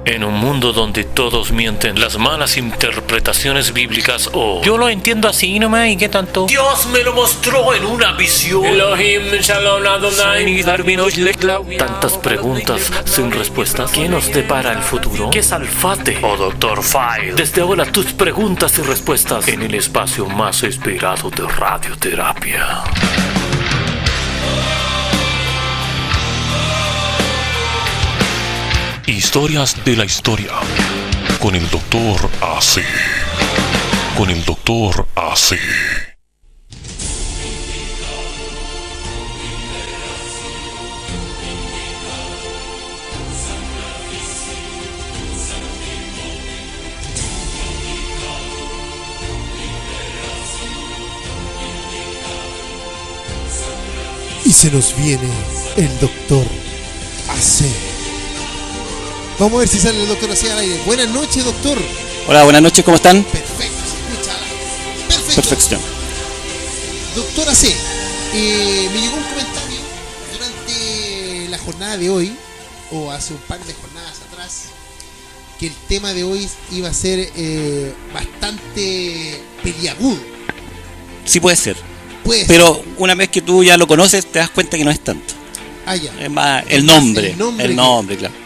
En un mundo donde todos mienten, las malas interpretaciones bíblicas o yo lo entiendo así nomás y qué tanto. Dios me lo mostró en una visión. Elohim Shalom Adonai. Tantas preguntas sin respuestas. ¿Qué nos depara el futuro? ¿Qué es Alfate o Dr. File? Desde ahora tus preguntas y respuestas en el espacio más esperado de radioterapia. Historias de la historia con el Dr. AC. Con el Dr. AC. Y se nos viene el Dr. AC. Vamos a ver si sale el doctor hacia el aire. Buenas noches, doctor. Hola, buenas noches, ¿cómo están? Perfecto, se escucha. Perfecto. Perfección. Doctor AC, me llegó un comentario durante la jornada de hoy, o hace un par de jornadas atrás, que el tema de hoy iba a ser bastante peliagudo. Sí, puede ser. Pero una vez que tú ya lo conoces, te das cuenta que no es tanto. Ah, ya. Es más el nombre, claro.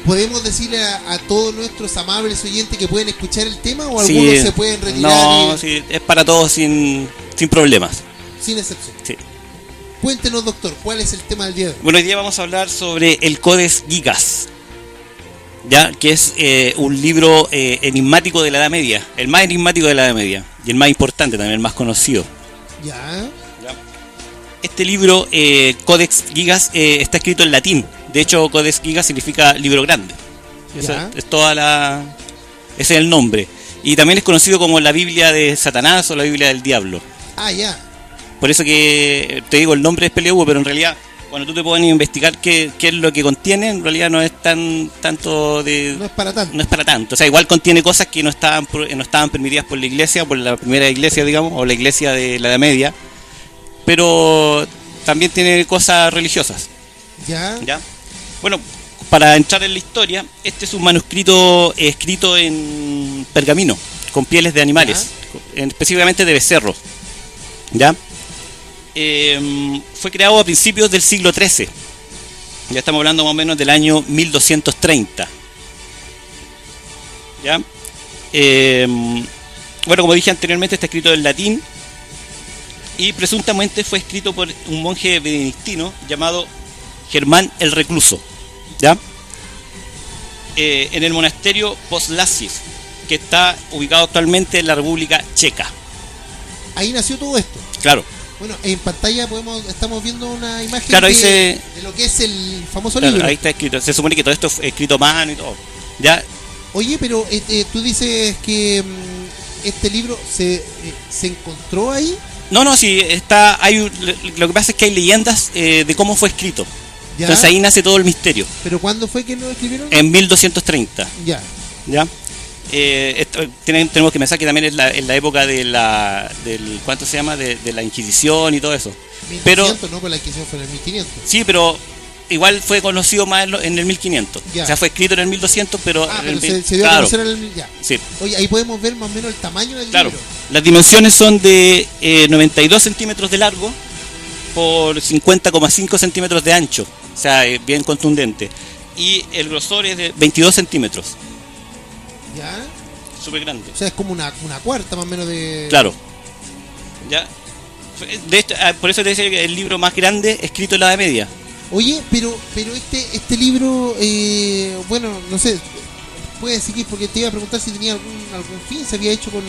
¿Podemos decirle a todos nuestros amables oyentes que pueden escuchar el tema o algunos se pueden retirar? No, sí, es para todos sin problemas. Sin excepción. Sí. Cuéntenos, doctor, ¿cuál es el tema del día de hoy? Bueno, hoy día vamos a hablar sobre el Codex Gigas, ya que es un libro enigmático de la Edad Media, el más enigmático de la Edad Media y el más importante también, el más conocido. Ya. Este libro, Codex Gigas, está escrito en latín. De hecho, Codex Gigas significa libro grande. Ese es el nombre. Y también es conocido como la Biblia de Satanás o la Biblia del Diablo. Ah, ya. Por eso que te digo, el nombre es peleagudo, pero en realidad, cuando tú te pones a investigar qué es lo que contiene, en realidad no es tanto de... No es para tanto. No es para tanto. O sea, igual contiene cosas que no estaban permitidas por la iglesia, por la primera iglesia, digamos, o la iglesia de la Edad Media. Pero también tiene cosas religiosas. ¿Ya? Bueno, para entrar en la historia, este es un manuscrito escrito en pergamino, con pieles de animales, específicamente de becerros. ¿Ya? Fue creado a principios del siglo XIII. Ya estamos hablando más o menos del año 1230. ¿Ya? Bueno, como dije anteriormente, está escrito en latín y presuntamente fue escrito por un monje benedictino llamado Germán el Recluso, ¿ya? En el monasterio Poslasiv, que está ubicado actualmente en la República Checa. Ahí nació todo esto. Claro. Bueno, en pantalla estamos viendo una imagen de lo que es el famoso libro. libro. Ahí está escrito. Se supone que todo esto fue escrito a mano y todo. ¿Ya? Oye, pero tú dices que este libro se encontró ahí. No, sí, está. Lo que pasa es que hay leyendas de cómo fue escrito. ¿Ya? Entonces ahí nace todo el misterio. ¿Pero cuándo fue que lo escribieron? En 1230. ¿Ya? Tenemos que pensar que también es en la época de ¿cuánto se llama? De la Inquisición y todo eso. 1500, pero no, pues la Inquisición fue en el 1500. Sí, pero igual fue conocido más en el 1500. Ya. O sea, fue escrito en el 1200, pero... se dio a conocer en el... Ya. Sí. Oye, ahí podemos ver más o menos el tamaño del libro. Las dimensiones son de 92 centímetros de largo por 50,5 centímetros de ancho. O sea, bien contundente. Y el grosor es de 22 centímetros. ¿Ya? Súper grande. O sea, es como una cuarta más o menos de... Claro. ¿Ya? De hecho, por eso te decía que el libro más grande escrito en la Edad Media. Oye, pero este libro, bueno, no sé, puedes seguir porque te iba a preguntar si tenía algún fin, se había hecho con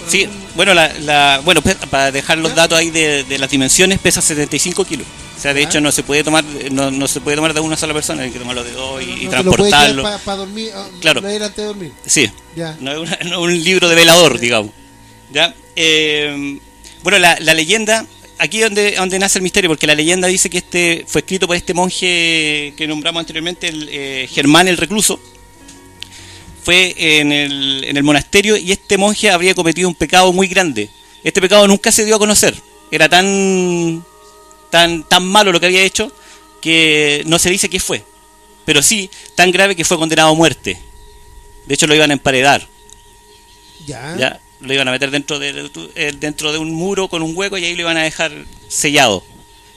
sí, algún... bueno, para dejar los datos ahí de las dimensiones, pesa 75 kilos. O sea, de hecho no se puede tomar no se puede tomar de una sola persona, hay que tomarlo de dos y transportarlo. Para dormir, claro. Leer antes de dormir. Sí. Ya. No es un libro de velador, digamos. ¿Ya? Bueno, la leyenda, aquí es donde nace el misterio, porque la leyenda dice que este fue escrito por este monje que nombramos anteriormente, el Germán el Recluso. Fue en el monasterio y este monje habría cometido un pecado muy grande. Este pecado nunca se dio a conocer. Era tan malo lo que había hecho que no se dice qué fue. pero sí tan grave que fue condenado a muerte. De hecho lo iban a emparedar. Ya lo iban a meter dentro de un muro con un hueco y ahí lo iban a dejar sellado.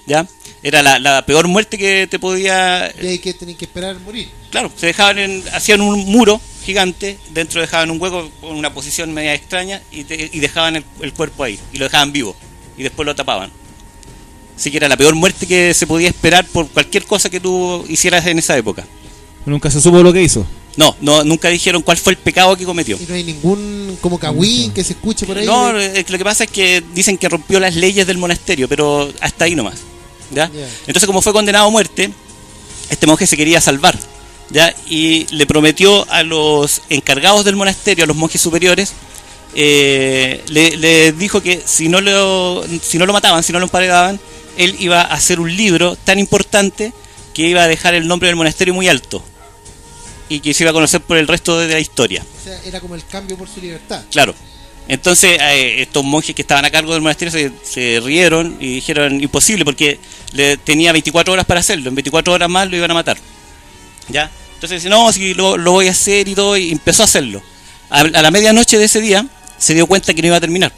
¿Ya? Era la peor muerte que te podía... Y hay que tener que esperar morir. Claro, se dejaban hacían un muro gigante, dentro dejaban un hueco con una posición media extraña y dejaban el cuerpo ahí, y lo dejaban vivo, y después lo tapaban. Así que era la peor muerte que se podía esperar por cualquier cosa que tú hicieras en esa época. Nunca se supo lo que hizo. No, nunca dijeron cuál fue el pecado que cometió. Y no hay ningún como cagüín que se escuche por ahí. No, lo que pasa es que dicen que rompió las leyes del monasterio, pero hasta ahí nomás. ¿Ya? Yeah. Entonces, como fue condenado a muerte, este monje se quería salvar, ¿ya? Y le prometió a los encargados del monasterio, a los monjes superiores, le dijo que si no lo mataban, si no lo emparedaban, él iba a hacer un libro tan importante que iba a dejar el nombre del monasterio muy alto y que se iba a conocer por el resto de la historia. O sea, era como el cambio por su libertad. Claro. Entonces estos monjes que estaban a cargo del monasterio se rieron y dijeron imposible, porque tenía 24 horas para hacerlo, en 24 horas más lo iban a matar. ¿Ya? Entonces dice, no, si lo voy a hacer y todo, y empezó a hacerlo. A la medianoche de ese día se dio cuenta que no iba a terminar.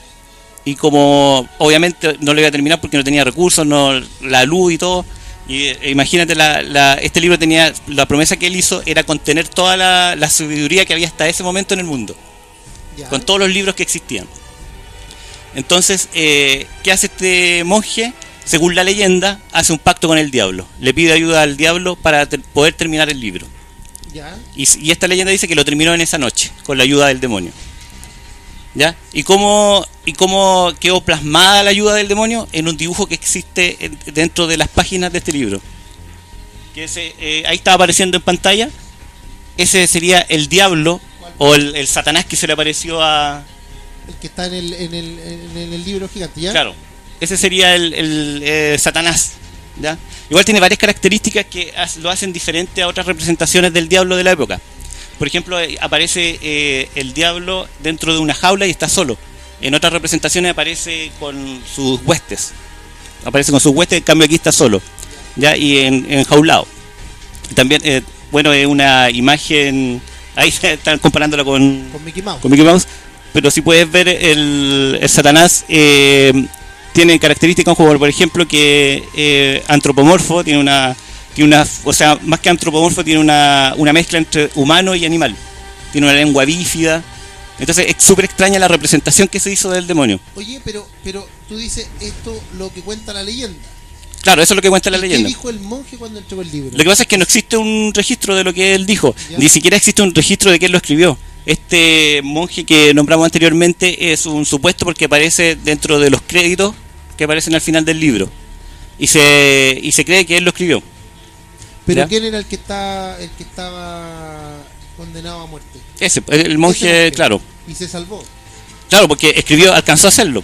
Y como obviamente no lo iba a terminar porque no tenía recursos, la luz y todo. Y imagínate, este libro tenía, la promesa que él hizo era contener toda la sabiduría que había hasta ese momento en el mundo. Ya. Con todos los libros que existían. Entonces, ¿qué hace este monje? Según la leyenda, hace un pacto con el diablo. Le pide ayuda al diablo para poder terminar el libro. Ya. Y esta leyenda dice que lo terminó en esa noche, con la ayuda del demonio. ¿Ya? ¿Y cómo quedó plasmada la ayuda del demonio? En un dibujo que existe dentro de las páginas de este libro. Ahí está apareciendo en pantalla. Ese sería el diablo o el Satanás que se le apareció a... El que está en el libro gigante, ¿ya? Claro, ese sería el Satanás, ¿ya? Igual tiene varias características que lo hacen diferente a otras representaciones del diablo de la época. Por ejemplo, aparece el diablo dentro de una jaula y está solo. En otras representaciones aparece con sus huestes. En cambio aquí está solo, ¿ya? Y enjaulado. También, es una imagen... Ahí están comparándola con Mickey Mouse. Con Mickey Mouse. Pero si puedes ver el Satanás, tiene características como por ejemplo que antropomorfo, o sea, más que antropomorfo, tiene una mezcla entre humano y animal. Tiene una lengua bífida. Entonces es súper extraña la representación que se hizo del demonio. Oye, pero tú dices esto lo que cuenta la leyenda. Claro, eso es lo que cuenta la leyenda. ¿Qué dijo el monje cuando entregó el libro? Lo que pasa es que no existe un registro de lo que él dijo. ¿Ya? Ni siquiera existe un registro de que él lo escribió. Este monje que nombramos anteriormente es un supuesto porque aparece dentro de los créditos que aparecen al final del libro. Y se cree que él lo escribió. ¿Pero ¿Ya? quién era el que estaba condenado a muerte? El monje, claro. Y se salvó. Claro, porque alcanzó a hacerlo.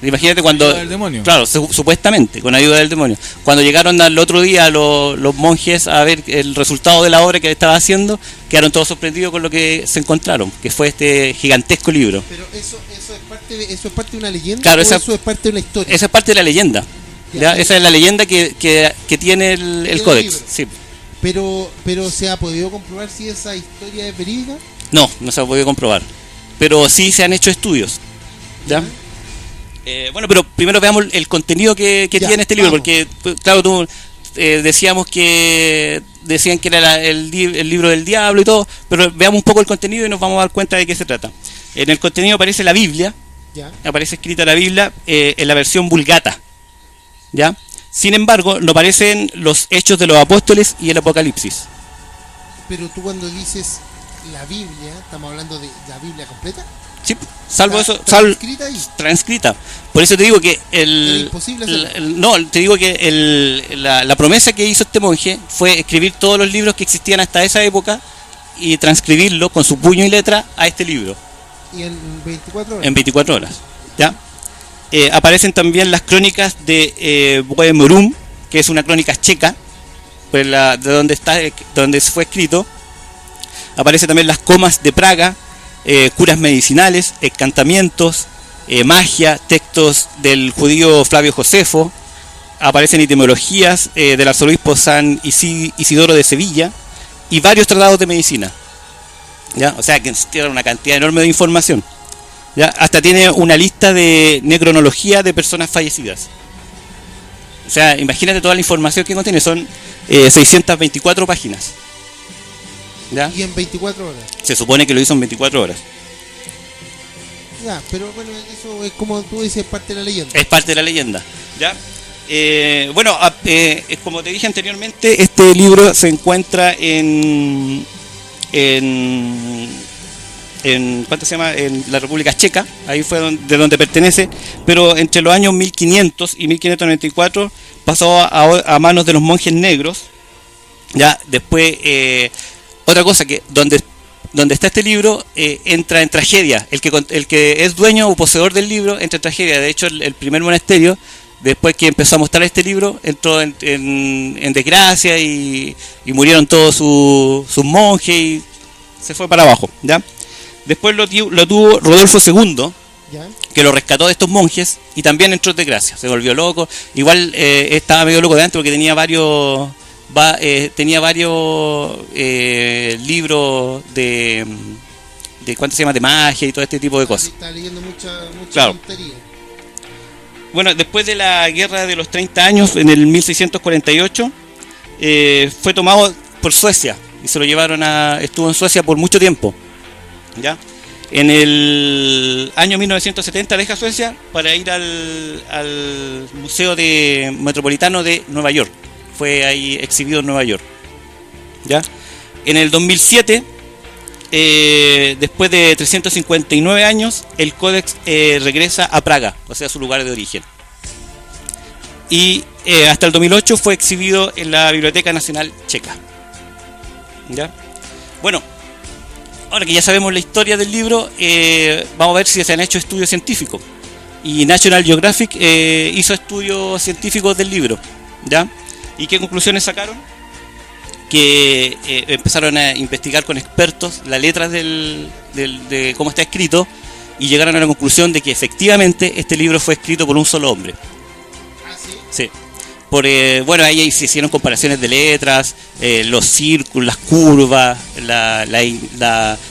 Imagínate cuando... Ayuda del demonio. Claro, supuestamente, con ayuda del demonio. Cuando llegaron al otro día los monjes a ver el resultado de la obra que estaba haciendo, quedaron todos sorprendidos con lo que se encontraron, que fue este gigantesco libro. Pero eso es parte de una leyenda, Claro, ¿o eso es parte de una historia? Esa es parte de la leyenda. ¿Ya? Esa es la leyenda que tiene el códex. libro. Sí. Pero ¿se ha podido comprobar si esa historia es verídica? No se ha podido comprobar. Pero sí se han hecho estudios. ¿Ya? Pero primero veamos el contenido que tiene este libro, vamos. porque, claro, decían que era el libro del diablo y todo, pero veamos un poco el contenido y nos vamos a dar cuenta de qué se trata. En el contenido aparece la Biblia, Ya. aparece escrita la Biblia en la versión Vulgata, ¿ya? Sin embargo, no aparecen los Hechos de los Apóstoles y el Apocalipsis. Pero tú cuando dices la Biblia, ¿estamos hablando de la Biblia completa? Sí, salvo ¿Está eso, transcrita ahí? transcrita. Por eso te digo que Era imposible hacerlo. te digo que la promesa que hizo este monje fue escribir todos los libros que existían hasta esa época y transcribirlo con su puño y letra a este libro Y en 24 horas. en 24 horas. ¿Ya? Aparecen también las crónicas de Bohemurum, que es una crónica checa, pues de donde fue escrito. Aparecen también las comas de Praga, curas medicinales, encantamientos, magia, textos del judío Flavio Josefo. Aparecen etimologías del arzobispo San Isidoro de Sevilla, y varios tratados de medicina. ¿Ya? O sea que tiene una cantidad enorme de información. ¿Ya? Hasta tiene una lista de necronología de personas fallecidas. O sea, imagínate toda la información que contiene, son 624 páginas. ¿Ya? Y en 24 horas. Se supone que lo hizo en 24 horas. Ya, pero bueno, eso es como tú dices, parte de la leyenda. Es parte de la leyenda. ¿Ya? Bueno, como te dije anteriormente, este libro se encuentra en ¿cuánto se llama? En la República Checa, ahí fue de donde pertenece, pero entre los años 1500 y 1594 pasó a manos de los monjes negros. Ya después, otra cosa que donde está este libro entra en tragedia. El que es dueño o poseedor del libro entra en tragedia. De hecho, el primer monasterio, después que empezó a mostrar este libro, entró en desgracia y murieron todos sus monjes y se fue para abajo. ¿Ya? Después lo tuvo Rodolfo II, ¿ya? Que lo rescató de estos monjes y también entró en desgracia. Se volvió loco. Igual estaba medio loco de antes porque tenía varios libros de ¿cuánto se llama? De magia y todo este tipo de cosas. Está leyendo mucha Claro. tontería. Bueno, después de la guerra de los 30 años, en el 1648, fue tomado por Suecia y se lo llevaron estuvo en Suecia por mucho tiempo. ¿Ya? En el año 1970 deja Suecia para ir al Museo Metropolitano de Nueva York. Fue ahí exhibido en Nueva York. ¿Ya? En el 2007, después de 359 años, el Códex regresa a Praga, o sea, a su lugar de origen. Y hasta el 2008 fue exhibido en la Biblioteca Nacional Checa. ¿Ya? Bueno, ahora que ya sabemos la historia del libro, vamos a ver si se han hecho estudios científicos. Y National Geographic hizo estudios científicos del libro. ¿Ya? ¿Y qué conclusiones sacaron? Que empezaron a investigar con expertos las letras de cómo está escrito y llegaron a la conclusión de que efectivamente este libro fue escrito por un solo hombre. ¿Ah, sí? Sí. Bueno, ahí se hicieron comparaciones de letras, los círculos, las curvas, las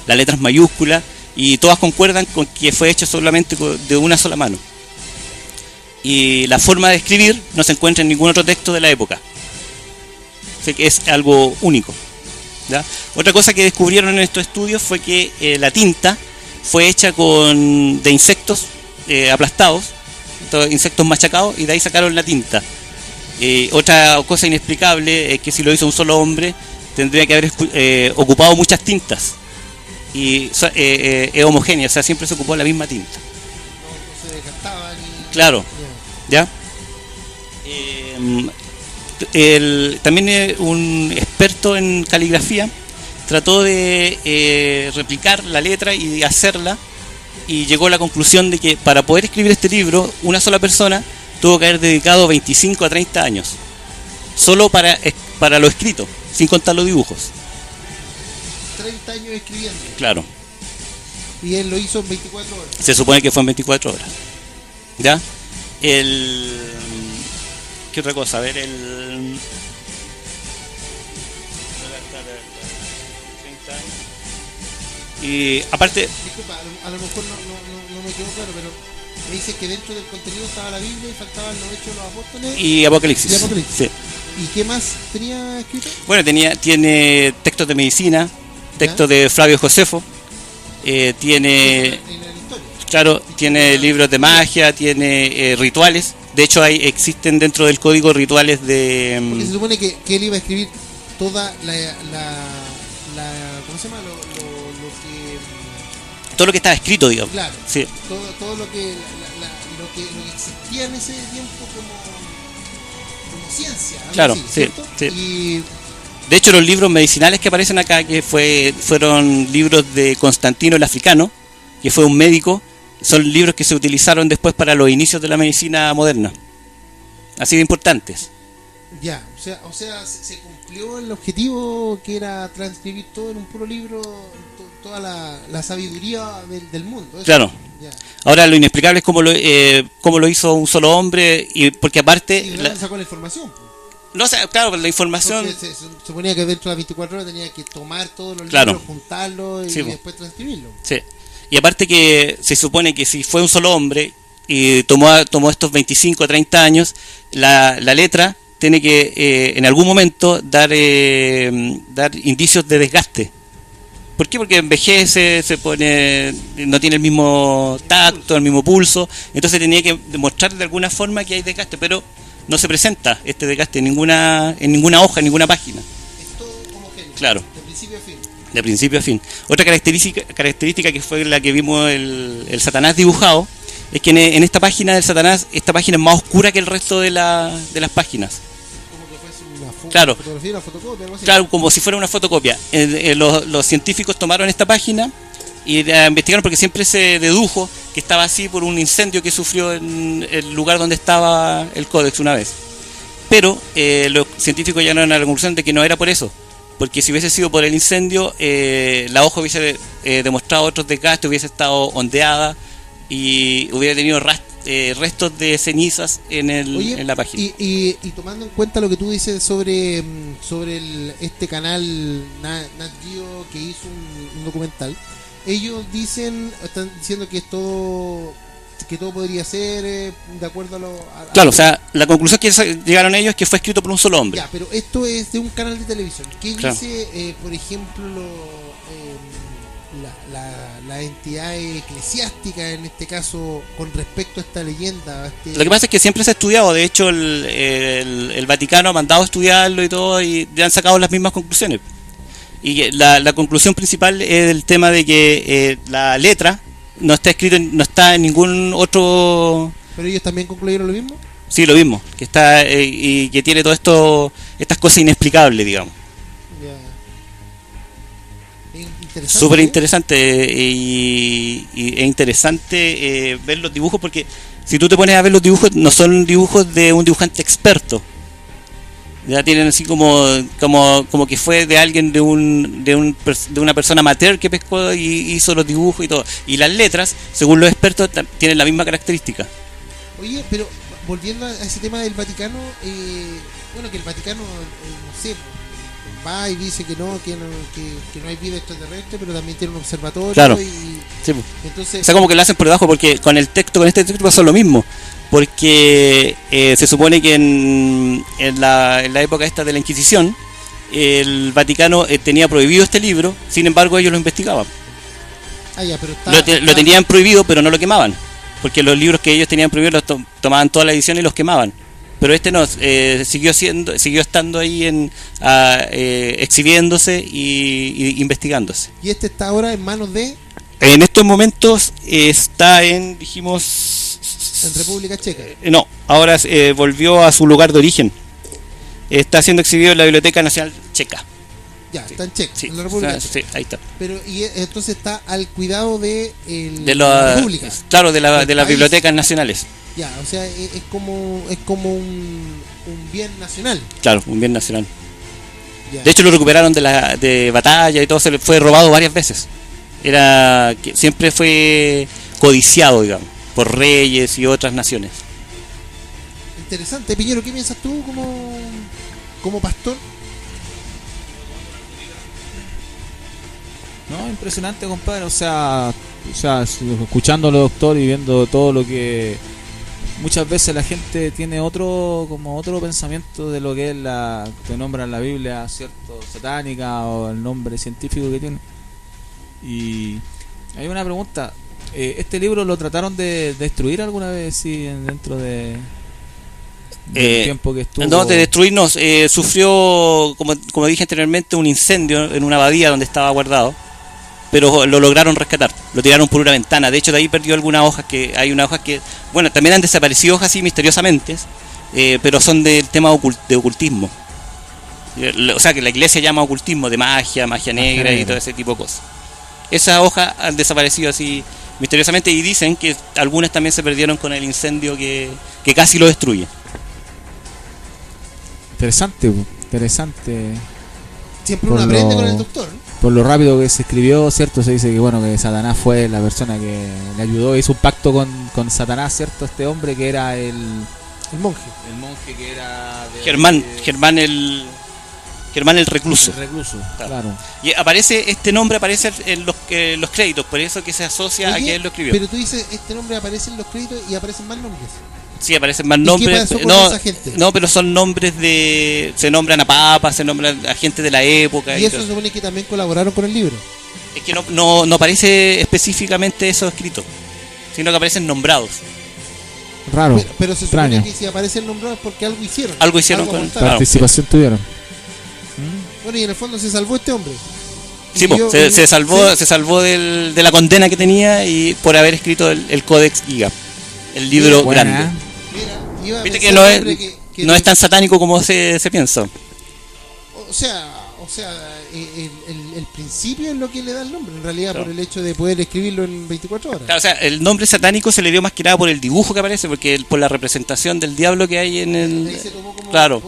letras mayúsculas, y todas concuerdan con que fue hecho solamente de una sola mano. Y la forma de escribir no se encuentra en ningún otro texto de la época. Así que es algo único. ¿Ya? Otra cosa que descubrieron en estos estudios fue que la tinta fue hecha de insectos aplastados, insectos machacados, y de ahí sacaron la tinta. Otra cosa inexplicable es que si lo hizo un solo hombre, tendría que haber ocupado muchas tintas. Y es homogénea, o sea, siempre se ocupó la misma tinta. No se desgastaba ni... Claro. ¿Ya? También un experto en caligrafía trató de replicar la letra y hacerla, y llegó a la conclusión de que para poder escribir este libro, una sola persona tuvo que haber dedicado 25 a 30 años solo para lo escrito, sin contar los dibujos. 30 años escribiendo. Claro. Y él lo hizo en 24 horas. Se supone que fue en 24 horas. ¿Ya? ¿Qué otra cosa? A ver, y aparte... Disculpa, a lo mejor no me quedó claro, pero me dice que dentro del contenido estaba la Biblia y faltaban los Hechos de los Apóstoles y Apocalipsis. y Apocalipsis. Sí. ¿Y qué más tenía escrito? Bueno, tiene textos de medicina, textos de Flavio Josefo, tiene... En la historia. Claro, tiene libros de magia, tiene rituales. De hecho, existen dentro del código rituales Porque se de... supone que él iba a escribir toda la ¿cómo se llama? Lo que... todo lo que estaba escrito, digamos. Claro. Sí. Todo lo que lo que existía en ese tiempo como ciencia. algo Claro, así, sí, ¿cierto? sí. Y De hecho, los libros medicinales que aparecen acá, que fueron libros de Constantino el Africano, que fue un médico, son libros que se utilizaron después para los inicios de la medicina moderna. Así de importantes. ya, o sea, se cumplió el objetivo que era transcribir todo en un puro libro, toda la sabiduría del mundo. Eso. Claro. Ya. Ahora lo inexplicable es cómo lo hizo un solo hombre, y porque aparte... ¿Y de dónde sacó la información? No, o sea, claro, la información... Porque se suponía que dentro de las 24 horas tenía que tomar todos los Claro. libros, juntarlos y Sí, po. después transcribirlos. Sí. Y aparte que se supone que si fue un solo hombre y tomó estos 25 o 30 años, la letra tiene que en algún momento dar indicios de desgaste. ¿Por qué? Porque envejece, se pone, no tiene el mismo tacto, el mismo pulso, entonces tenía que demostrar de alguna forma que hay desgaste, pero no se presenta este desgaste en ninguna hoja, en ninguna página. Es todo homogéneo. Claro. De principio a fin. De principio a fin. Otra característica que fue la que vimos el Satanás dibujado, es que en esta página del Satanás, esta página es más oscura que el resto de las páginas. Como que fuese una Claro. fotografía, una fotocopia, algo así. Claro, como si fuera una fotocopia. Los científicos tomaron esta página y la investigaron porque siempre se dedujo que estaba así por un incendio que sufrió en el lugar donde estaba el códex una vez. Pero los científicos llegaron a la conclusión de que no era por eso. Porque si hubiese sido por el incendio, la hoja hubiese demostrado otros desgastes, hubiese estado ondeada y hubiera tenido restos de cenizas Oye, en la página. y tomando en cuenta lo que tú dices sobre este canal Nat Geo que hizo un documental, ellos están diciendo que todo podría ser de acuerdo a Claro, o sea, la conclusión que llegaron ellos es que fue escrito por un solo hombre. ya, pero esto es de un canal de televisión. ¿Qué Claro. dice, por ejemplo, la entidad eclesiástica en este caso con respecto a esta leyenda? Lo que pasa es que siempre se ha estudiado, de hecho el Vaticano ha mandado a estudiarlo y todo, y ya han sacado las mismas conclusiones. Y la conclusión principal es el tema de que la letra no está en ningún otro... ¿Pero ellos también concluyeron lo mismo? Sí, lo mismo, que está y que tiene todo estas cosas inexplicables, digamos. Ya. Interesante. Súper interesante y es interesante ver los dibujos, porque si tú te pones a ver los dibujos, no son dibujos de un dibujante experto. Ya tienen así como que fue de alguien de una persona amateur que pescó y hizo los dibujos y todo. Y las letras, según los expertos, tienen la misma característica. Oye, pero volviendo a ese tema del Vaticano, bueno, que el Vaticano, no sé, va y dice que no hay vida extraterrestre, pero también tiene un observatorio. Claro. Y Sí, pues. entonces, O sea, como que lo hacen por debajo, porque con este texto pasó lo mismo. Porque se supone que en la época esta de la Inquisición, el Vaticano tenía prohibido este libro, sin embargo ellos lo investigaban. ya, pero Lo tenían prohibido, pero no lo quemaban. Porque los libros que ellos tenían prohibidos los tomaban toda la edición y los quemaban. Pero este no, siguió estando ahí exhibiéndose y investigándose. Y este está ahora en manos de En estos momentos está dijimos... en República Checa. No, ahora volvió a su lugar de origen. Está siendo exhibido en la Biblioteca Nacional Checa. Ya, está en Checa, Sí, en la República Checa. sí, ahí está. Pero entonces está al cuidado de De la República. Claro, de las país. bibliotecas nacionales. Ya, o sea, es como un bien nacional. Claro, un bien nacional. Ya. De hecho, lo recuperaron de batalla y todo, se le fue robado varias veces. Siempre fue codiciado, digamos, por reyes y otras naciones. Interesante. Piñero, ¿qué piensas tú como pastor? No, impresionante, compadre. O sea, escuchándolo, doctor, y viendo todo lo que muchas veces la gente tiene otro pensamiento de lo que es que nombra en la Biblia, cierto, satánica, o el nombre científico que tiene. Y hay una pregunta. ¿Este libro lo trataron de destruir alguna vez, sí, dentro del tiempo que estuvo? No, de destruirnos. Sufrió, como dije anteriormente, un incendio en una abadía donde estaba guardado. Pero lo lograron rescatar, lo tiraron por una ventana. De hecho, de ahí perdió algunas hojas, hay unas hojas que, bueno, también han desaparecido hojas así misteriosamente, pero son del tema de ocultismo. O sea, que la iglesia llama ocultismo, de magia negra y todo ese tipo de cosas. Esas hojas han desaparecido así misteriosamente y dicen que algunas también se perdieron con el incendio que casi lo destruye. Interesante. Siempre uno aprende con el doctor, ¿no? Por lo rápido que se escribió, ¿cierto? Se dice que bueno, que Satanás fue la persona que le ayudó, hizo un pacto con Satanás, ¿cierto? Este hombre que era el El monje. El monje que era de Germán el recluso. el recluso, Claro. claro. Y este nombre aparece en los créditos, por eso que se asocia a Oye, que él lo escribió. pero tú dices, este nombre aparece en los créditos y aparecen más nombres. Sí, aparecen más ¿Y qué nombres. pasó con No, esa gente? no, pero son nombres se nombran a papas, se nombran a gente de la época. Y eso todo. se supone que también colaboraron con el libro. Es que no aparece específicamente eso escrito, sino que aparecen nombrados. Raro. Pero se supone extraño. que si aparece el nombrado es porque algo hicieron. Algo hicieron con- aportaron. Claro. Participación tuvieron. Bueno, y en el fondo se salvó este hombre. Sí, Y po, yo- se salvó, sí. se salvó de la condena que tenía y por haber escrito el Codex Giga, el libro Buena, grande. Mira, iba a Viste pensar que no el es, hombre que no es tan satánico como se piensa. O sea, el principio es lo que le da el nombre, en realidad, Claro. por el hecho de poder escribirlo en 24 horas. Claro, o sea, el nombre satánico se le dio más que nada por el dibujo que aparece, porque por la representación del diablo que hay en Ahí el... se tomó como Claro.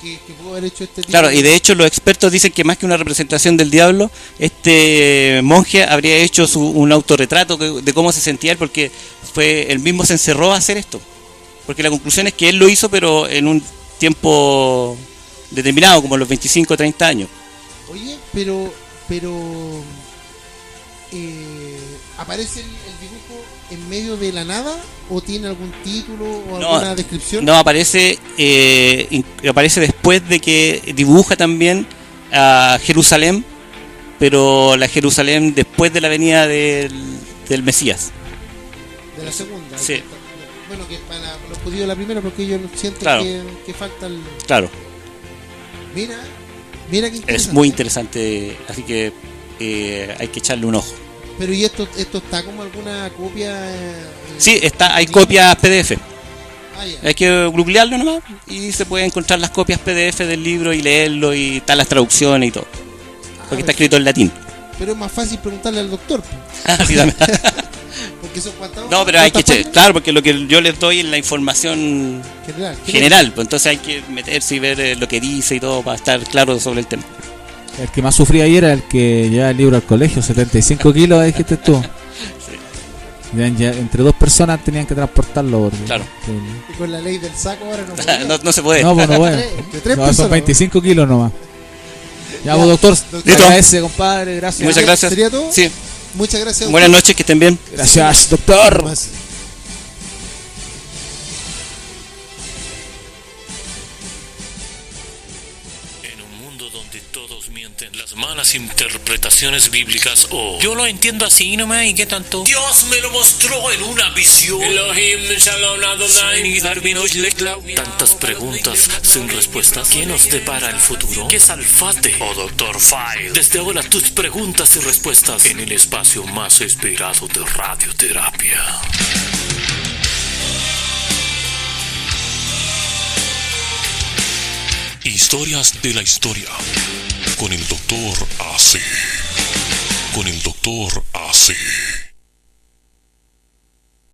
que pudo haber hecho este tipo Claro, y de hecho los expertos dicen que más que una representación del diablo, este monje habría hecho un autorretrato de cómo se sentía él, porque él mismo se encerró a hacer esto. Porque la conclusión es que él lo hizo, pero en un tiempo determinado, como los 25 o 30 años. Oye, pero ¿aparece el dibujo en medio de la nada o tiene algún título o No, alguna descripción? No, aparece después de que dibuja también a Jerusalén, pero la Jerusalén después de la venida del Mesías. De la segunda. Sí. Bueno, que para los judíos la primera, porque ellos sienten Claro. que falta el... Claro, Mira qué interesante. es muy interesante, así que hay que echarle un ojo. Pero ¿y esto está como alguna copia? Sí, hay copias PDF. Ah, ya. Hay que googlearlo nomás y se pueden encontrar las copias PDF del libro y leerlo y están las traducciones y todo. Porque está escrito en latín. Pero es más fácil preguntarle al doctor, po, Así también. porque son cuántas No, pero hay que ¿cuántas páginas? claro, porque lo que yo les doy es la información general, pues entonces hay que meterse y ver lo que dice y todo para estar claro sobre el tema. El que más sufría ayer era el que llevaba el libro al colegio, 75 kilos, dijiste tú. Ya, entre dos personas tenían que transportarlo. Porque, Claro. Y con la ley del saco ahora no podía. No se puede. No, pues no, bueno. Entre tres No, personas. son 25 kilos nomás. Ya, Ya, pues, doctor, doctor. te agradece, compadre, gracias. Muchas gracias. ¿Sería todo? Sí. Muchas gracias. Buenas noches, que estén bien. Gracias, doctor. Más. En un mundo donde todos mienten, las malas interpretaciones bíblicas o yo lo entiendo así nomás y qué tanto. Dios me lo mostró en una visión. Tantas preguntas sin respuestas. ¿Qué nos depara el futuro? ¿Qué es Alfate o Dr. File? Desde ahora tus preguntas y respuestas en el espacio más esperado de radioterapia. Historias de la historia con el Dr. AC. Con el Dr. AC.